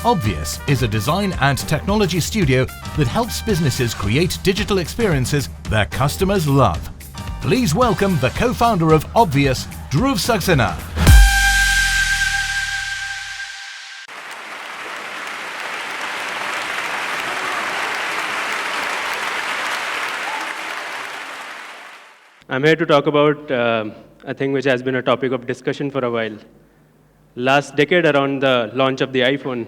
Obvious is a design and technology studio that helps businesses create digital experiences their customers love. Please welcome the co-founder of Obvious, Dhruv Saxena. I'm here to talk about a thing which has been a topic of discussion for a while. Last decade, around the launch of the iPhone,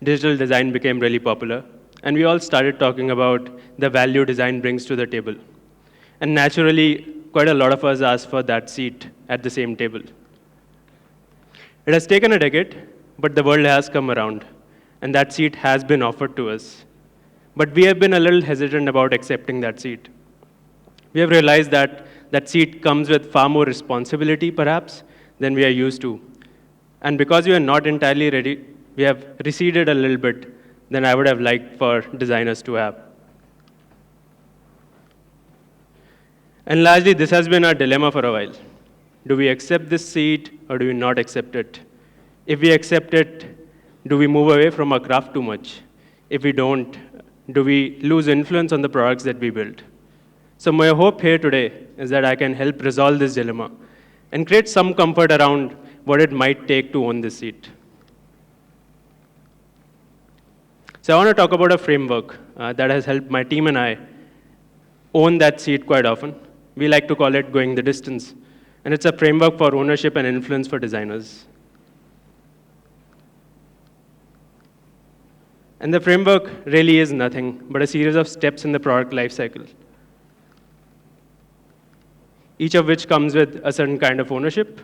digital design became really popular, and we all started talking about the value design brings to the table. And naturally, quite a lot of us asked for that seat at the same table. It has taken a decade, but the world has come around, and that seat has been offered to us. But we have been a little hesitant about accepting that seat. We have realized that that seat comes with far more responsibility, perhaps, than we are used to. And because we are not entirely ready, we have receded a little bit than I would have liked for designers to have. And largely, this has been our dilemma for a while. Do we accept this seat or do we not accept it? If we accept it, do we move away from our craft too much? If we don't, do we lose influence on the products that we build? So my hope here today is that I can help resolve this dilemma and create some comfort around what it might take to own this seat. So I want to talk about a framework that has helped my team and I own that seat quite often. We like to call it going the distance. And it's a framework for ownership and influence for designers. And the framework really is nothing but a series of steps in the product lifecycle, each of which comes with a certain kind of ownership,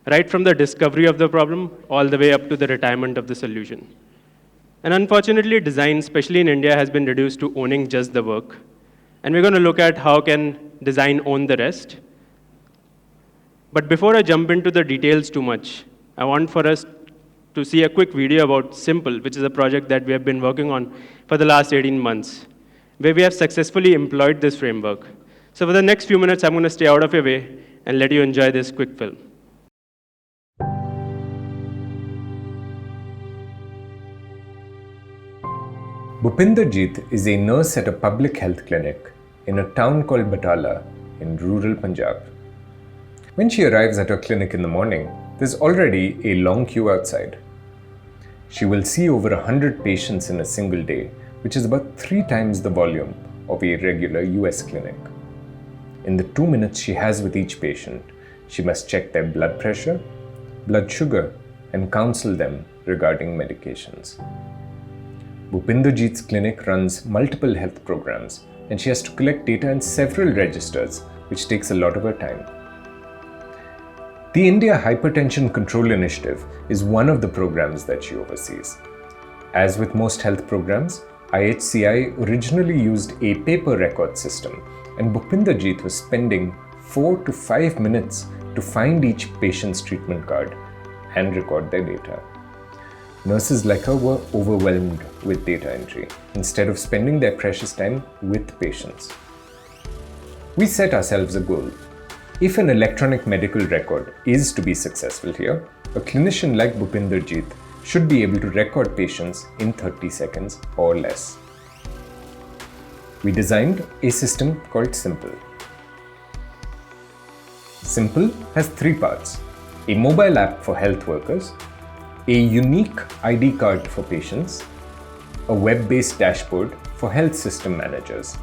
right from the discovery of the problem all the way up to the retirement of the solution. And unfortunately, design, especially in India, has been reduced to owning just the work. And we're going to look at how can design own the rest. But before I jump into the details too much, I want for us to see a quick video about Simple, which is a project that we have been working on for the last 18 months, where we have successfully employed this framework. So for the next few minutes, I'm going to stay out of your way and let you enjoy this quick film. Bhupinder Jeet is a nurse at a public health clinic in a town called Batala in rural Punjab. When she arrives at her clinic in the morning, there's already a long queue outside. She will see over 100 patients in a single day, which is about 3 times the volume of a regular US clinic. In the 2 minutes she has with each patient, she must check their blood pressure, blood sugar, and counsel them regarding medications. Bhupinder Jeet's clinic runs multiple health programs, and she has to collect data in several registers, which takes a lot of her time. The India Hypertension Control Initiative is one of the programs that she oversees. As with most health programs, IHCI originally used a paper record system, and Bhupinder Jeet was spending 4 to 5 minutes to find each patient's treatment card and record their data. Nurses like her were overwhelmed with data entry instead of spending their precious time with patients. We set ourselves a goal. If an electronic medical record is to be successful here, a clinician like Bhupinder Jeet should be able to record patients in 30 seconds or less. We designed a system called Simple. Simple has 3 parts: a mobile app for health workers, a unique ID card for patients, a web-based dashboard for health system managers.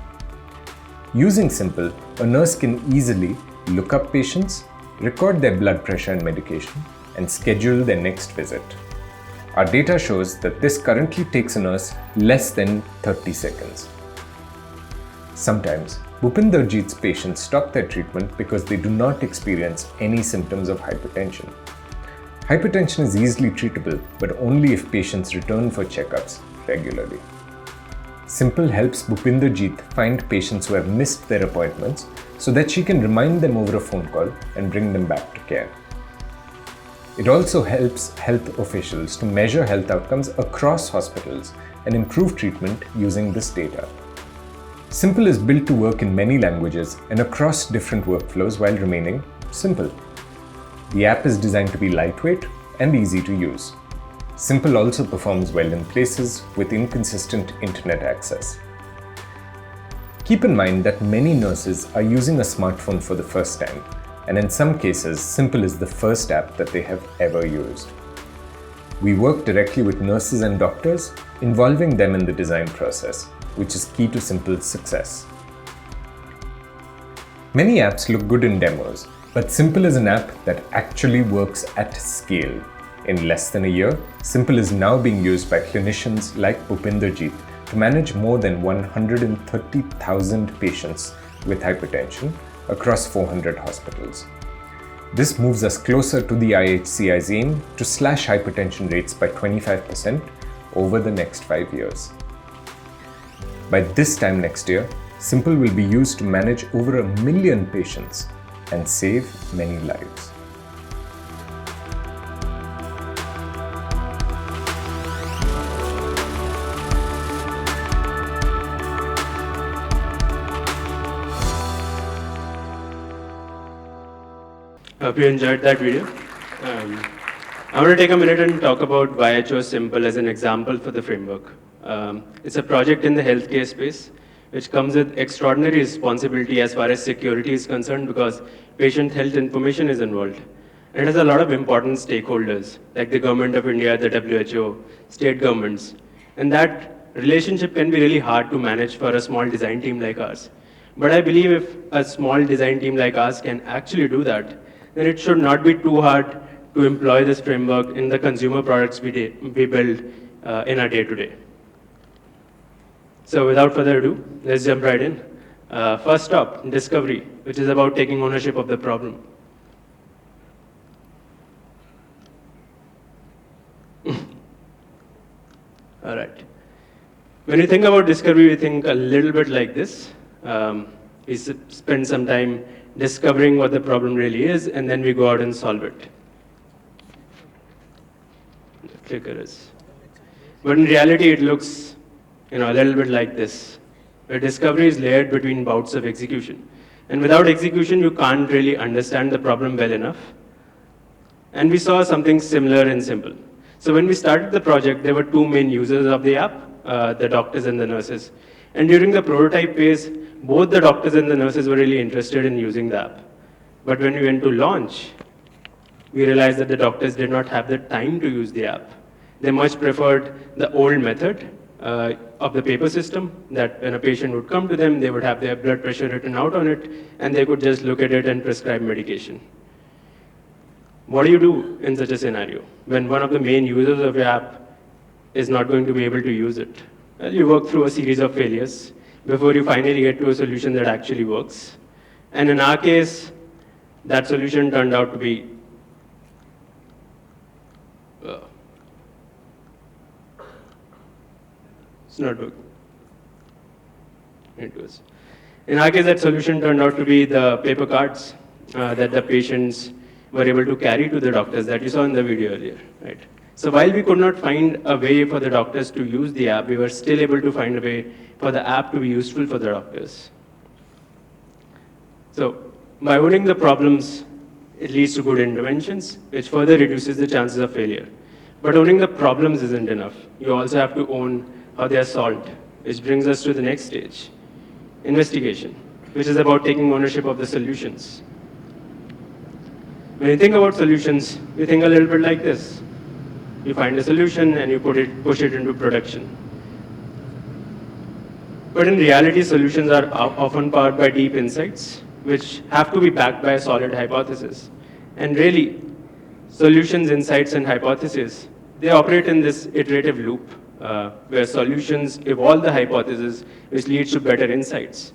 Using Simple, a nurse can easily look up patients, record their blood pressure and medication, and schedule their next visit. Our data shows that this currently takes a nurse less than 30 seconds. Sometimes, Bhupinder Jeet's patients stop their treatment because they do not experience any symptoms of hypertension. Hypertension is easily treatable, but only if patients return for checkups regularly. Simple helps Bhupinder Jeet find patients who have missed their appointments so that she can remind them over a phone call and bring them back to care. It also helps health officials to measure health outcomes across hospitals and improve treatment using this data. Simple is built to work in many languages and across different workflows while remaining simple. The app is designed to be lightweight and easy to use. Simple also performs well in places with inconsistent internet access. Keep in mind that many nurses are using a smartphone for the first time, and in some cases, Simple is the first app that they have ever used. We work directly with nurses and doctors, involving them in the design process, which is key to Simple's success. Many apps look good in demos, but Simple is an app that actually works at scale. In less than a year, Simple is now being used by clinicians like Bhupinder-Jeet to manage more than 130,000 patients with hypertension across 400 hospitals. This moves us closer to the IHCI's aim to slash hypertension rates by 25% over the next 5 years. By this time next year, Simple will be used to manage over 1 million patients and save many lives. Hope you enjoyed that video. I want to take a minute and talk about why I chose Simple as an example for the framework. It's a project in the healthcare space, which comes with extraordinary responsibility as far as security is concerned because patient health information is involved. And it has a lot of important stakeholders, like the government of India, the WHO, state governments. And that relationship can be really hard to manage for a small design team like ours. But I believe if a small design team like us can actually do that, then it should not be too hard to employ this framework in the consumer products we build in our day-to-day. So without further ado, let's jump right in. First stop, discovery, which is about taking ownership of the problem. All right. When you think about discovery, we think a little bit like this. We spend some time discovering what the problem really is, and then we go out and solve it. The clicker is. But in reality, it looks a little bit like this, where discovery is layered between bouts of execution. And without execution, you can't really understand the problem well enough. And we saw something similar in Simple. So when we started the project, there were two main users of the app, the doctors and the nurses. And during the prototype phase, both the doctors and the nurses were really interested in using the app. But when we went to launch, we realized that the doctors did not have the time to use the app. They much preferred the old method of the paper system, that when a patient would come to them, they would have their blood pressure written out on it, and they could just look at it and prescribe medication. What do you do in such a scenario when one of the main users of your app is not going to be able to use it? Well, you work through a series of failures before you finally get to a solution that actually works. And in our case, that solution turned out to be it's not working. It was. In our case, that solution turned out to be the paper cards that the patients were able to carry to the doctors that you saw in the video earlier, right? So while we could not find a way for the doctors to use the app, we were still able to find a way for the app to be useful for the doctors. So by owning the problems, it leads to good interventions, which further reduces the chances of failure. But owning the problems isn't enough. You also have to own how they are solved, which brings us to the next stage, investigation, which is about taking ownership of the solutions. When you think about solutions, you think a little bit like this. You find a solution and you push it into production. But in reality, solutions are often powered by deep insights, which have to be backed by a solid hypothesis. And really, solutions, insights, and hypotheses, they operate in this iterative loop, where solutions evolve the hypothesis, which leads to better insights.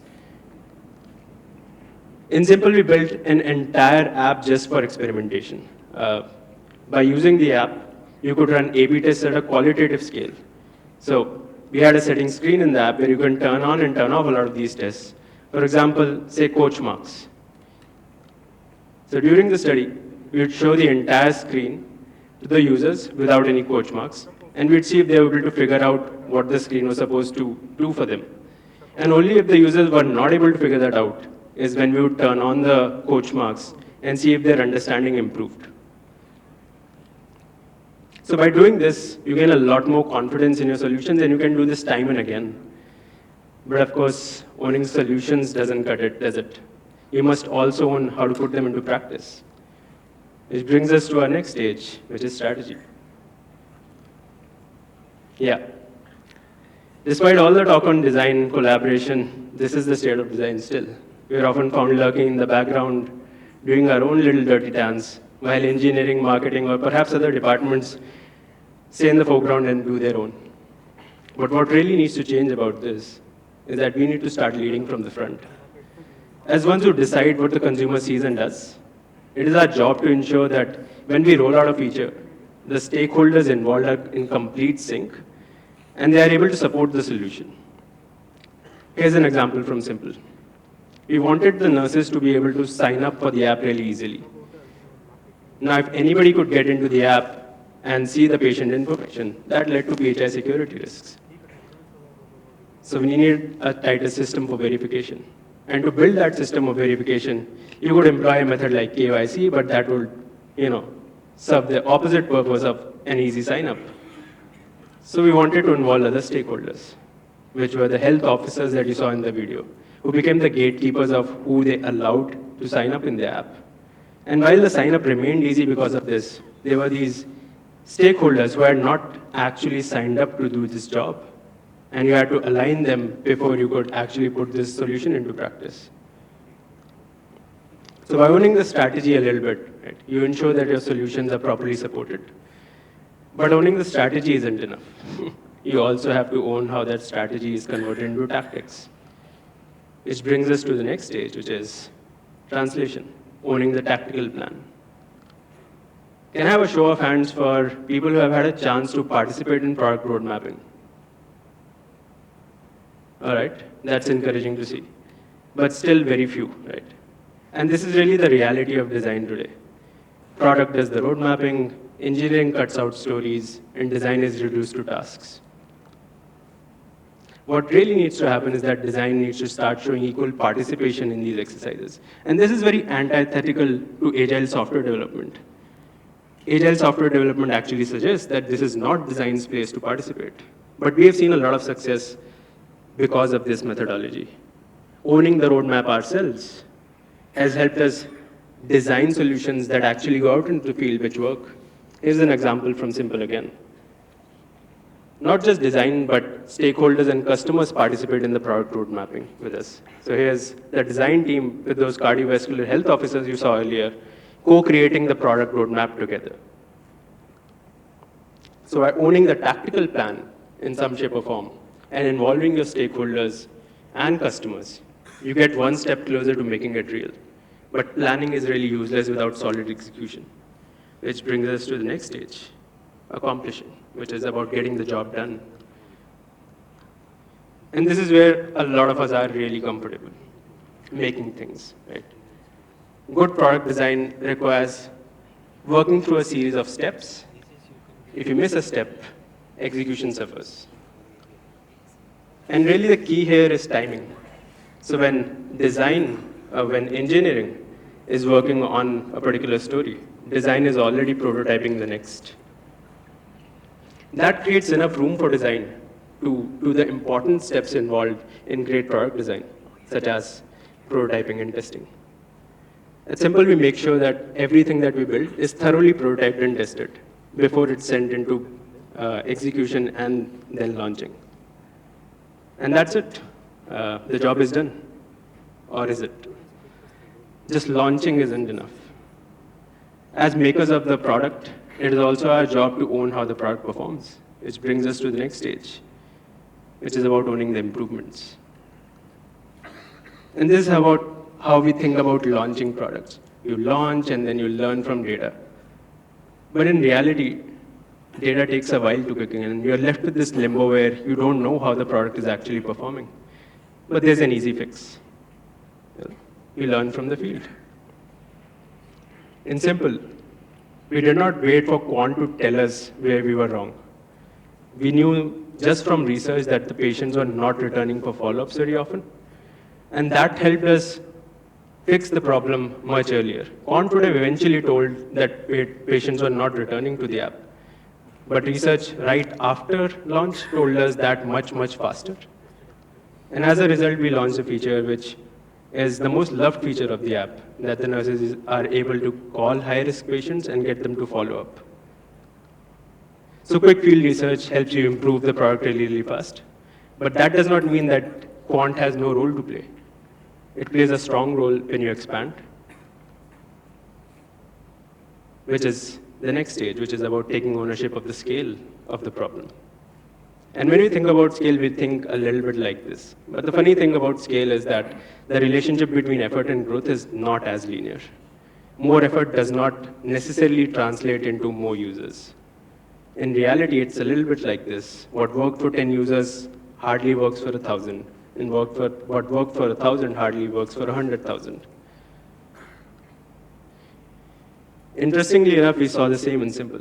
In Simple, we built an entire app just for experimentation. By using the app, you could run A/B tests at a qualitative scale. So we had a setting screen in the app where you can turn on and turn off a lot of these tests. For example, say coach marks. So during the study, we would show the entire screen to the users without any coach marks, and we'd see if they were able to figure out what the screen was supposed to do for them. And only if the users were not able to figure that out is when we would turn on the coach marks and see if their understanding improved. So by doing this, you gain a lot more confidence in your solutions, and you can do this time and again. But of course, owning solutions doesn't cut it, does it? You must also own how to put them into practice. Which brings us to our next stage, which is strategy. Yeah. Despite all the talk on design, collaboration, this is the state of design still. We are often found lurking in the background, doing our own little dirty dance, while engineering, marketing, or perhaps other departments stay in the foreground and do their own. But what really needs to change about this is that we need to start leading from the front. As ones who decide what the consumer sees and does, it is our job to ensure that when we roll out a feature, the stakeholders involved are in complete sync, and they are able to support the solution. Here's an example from Simple. We wanted the nurses to be able to sign up for the app really easily. Now, if anybody could get into the app and see the patient information, that led to PHI security risks. So we needed a tighter system for verification. And to build that system of verification, you could employ a method like KYC, but that would, serve the opposite purpose of an easy sign-up. So we wanted to involve other stakeholders, which were the health officers that you saw in the video, who became the gatekeepers of who they allowed to sign up in the app. And while the sign-up remained easy because of this, there were these stakeholders who had not actually signed up to do this job. And you had to align them before you could actually put this solution into practice. So by owning the strategy a little bit, right, you ensure that your solutions are properly supported. But owning the strategy isn't enough. You also have to own how that strategy is converted into tactics. Which brings us to the next stage, which is translation, owning the tactical plan. Can I have a show of hands for people who have had a chance to participate in product road mapping? All right, that's encouraging to see. But still very few, right? And this is really the reality of design today. Product does the road mapping, engineering cuts out stories, and design is reduced to tasks. What really needs to happen is that design needs to start showing equal participation in these exercises. And this is very antithetical to agile software development. Agile software development actually suggests that this is not design's place to participate. But we have seen a lot of success because of this methodology. Owning the roadmap ourselves has helped us design solutions that actually go out into the field which work. Here's an example from Simple again. Not just design, but stakeholders and customers participate in the product road mapping with us. So here's the design team with those cardiovascular health officers you saw earlier, co-creating the product roadmap together. So by owning the tactical plan in some shape or form, and involving your stakeholders and customers, you get one step closer to making it real. But planning is really useless without solid execution, which brings us to the next stage, accomplishing, which is about getting the job done. And this is where a lot of us are really comfortable, making things, right? Good product design requires working through a series of steps. If you miss a step, execution suffers. And really the key here is timing. So when engineering is working on a particular story, design is already prototyping the next. That creates enough room for design to do the important steps involved in great product design, such as prototyping and testing. At Simple, we make sure that everything that we build is thoroughly prototyped and tested before it's sent into execution and then launching. And that's it. The job is done. Or is it? Just launching isn't enough. As makers of the product, it is also our job to own how the product performs, which brings us to the next stage, which is about owning the improvements. And this is about how we think about launching products. You launch and then you learn from data. But in reality, data takes a while to kick in, and you're left with this limbo where you don't know how the product is actually performing. But there's an easy fix. You learn from the field. In Simple, we did not wait for quant to tell us where we were wrong. We knew just from research that the patients were not returning for follow-ups very often. And that helped us fix the problem much earlier. Quant would have eventually told that patients were not returning to the app. But research right after launch told us that much, much faster. And as a result, we launched a feature which is the most loved feature of the app, that the nurses are able to call high-risk patients and get them to follow up. So quick field research helps you improve the product really, really fast. But that does not mean that quant has no role to play. It plays a strong role when you expand, which is the next stage, which is about taking ownership of the scale of the problem. And when we think about scale, we think a little bit like this. But the funny thing about scale is that the relationship between effort and growth is not as linear. More effort does not necessarily translate into more users. In reality, it's a little bit like this. What worked for 10 users hardly works for 1,000, and what worked for 1,000 hardly works for 100,000. Interestingly enough, we saw the same in Simple.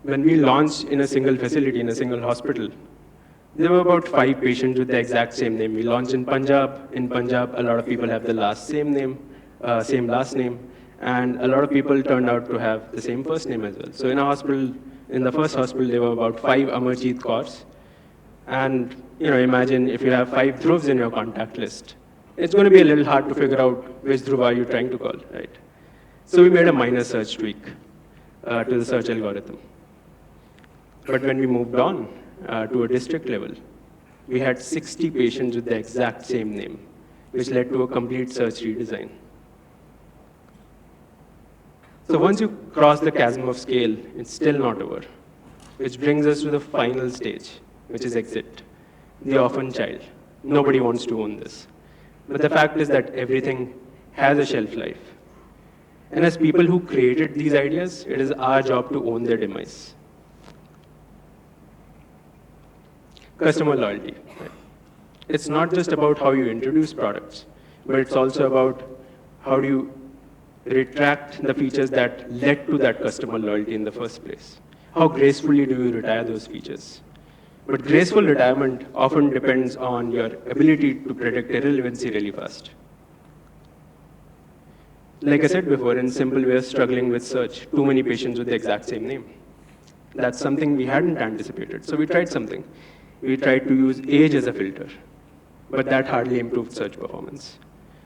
When we launched in a single facility, in a single hospital, there were about 5 patients with the exact same name. We launched in Punjab. In Punjab, a lot of people have the same last name, and a lot of people turned out to have the same first name as well. So in a hospital, in the first hospital, there were about 5 Amarjeet Kaurs. And imagine if you have 5 Dhruvs in your contact list. It's going to be a little hard to figure out which Dhruv are you trying to call, right? So we made a minor search tweak to the search algorithm. But when we moved on to a district level, we had 60 patients with the exact same name, which led to a complete search redesign. So once you cross the chasm of scale, it's still not over, which brings us to the final stage, which is exit, the orphan child. Nobody wants to own this. But the fact is that everything has a shelf life. And as people who created these ideas, it is our job to own their demise. Customer loyalty. It's not just about how you introduce products, but it's also about how do you retract the features that led to that customer loyalty in the first place. How gracefully do you retire those features? But graceful retirement often depends on your ability to predict irrelevancy really fast. Like I said before, in Simple, we are struggling with search. Too many patients with the exact same name. That's something we hadn't anticipated. So we tried something. We tried to use age as a filter, but that hardly improved search performance.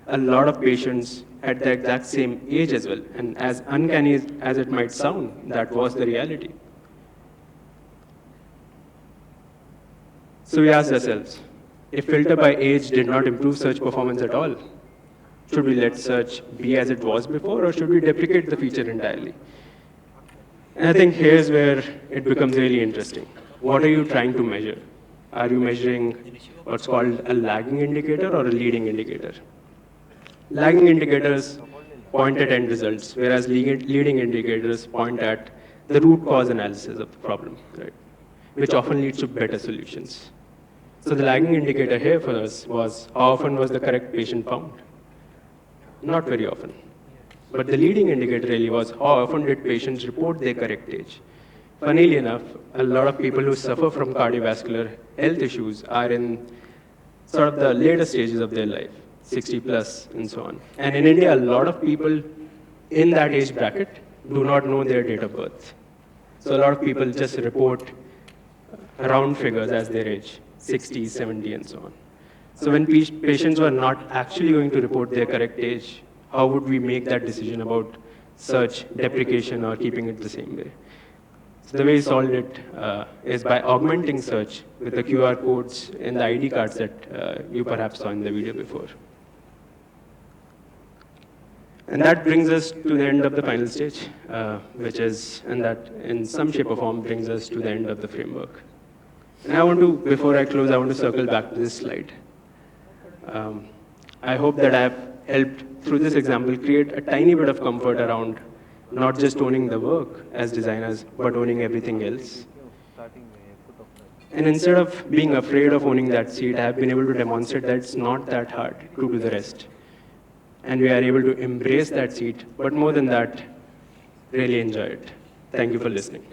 A lot of patients had the exact same age as well, and as uncanny as it might sound, that was the reality. So we asked ourselves, if filter by age did not improve search performance at all, should we let search be as it was before, or should we deprecate the feature entirely? And I think here's where it becomes really interesting. What are you trying to measure? Are you measuring what's called a lagging indicator or a leading indicator? Lagging indicators point at end results, whereas leading indicators point at the root cause analysis of the problem, right? Which often leads to better solutions. So the lagging indicator here for us was how often was the correct patient found? Not very often. But the leading indicator really was how often did patients report their correct age? Funnily enough, a lot of people who suffer from cardiovascular health issues are in sort of the later stages of their life, 60 plus and so on. And in India, a lot of people in that age bracket do not know their date of birth. So a lot of people just report round figures as their age, 60, 70, and so on. So when patients were not actually going to report their correct age, how would we make that decision about search, deprecation, or keeping it the same way? So the way we solved it is by augmenting search with the QR codes and the ID cards that you perhaps saw in the video before. And that brings us to the end of the final stage, which is, and that in some shape or form brings us to the end of the framework. And I want to, before I close, I want to circle back to this slide. I hope that I have helped, through this example, create a tiny bit of comfort around not just owning the work as designers, but owning everything else. And instead of being afraid of owning that seat, I have been able to demonstrate that it's not that hard to do the rest. And we are able to embrace that seat, but more than that, really enjoy it. Thank you for listening.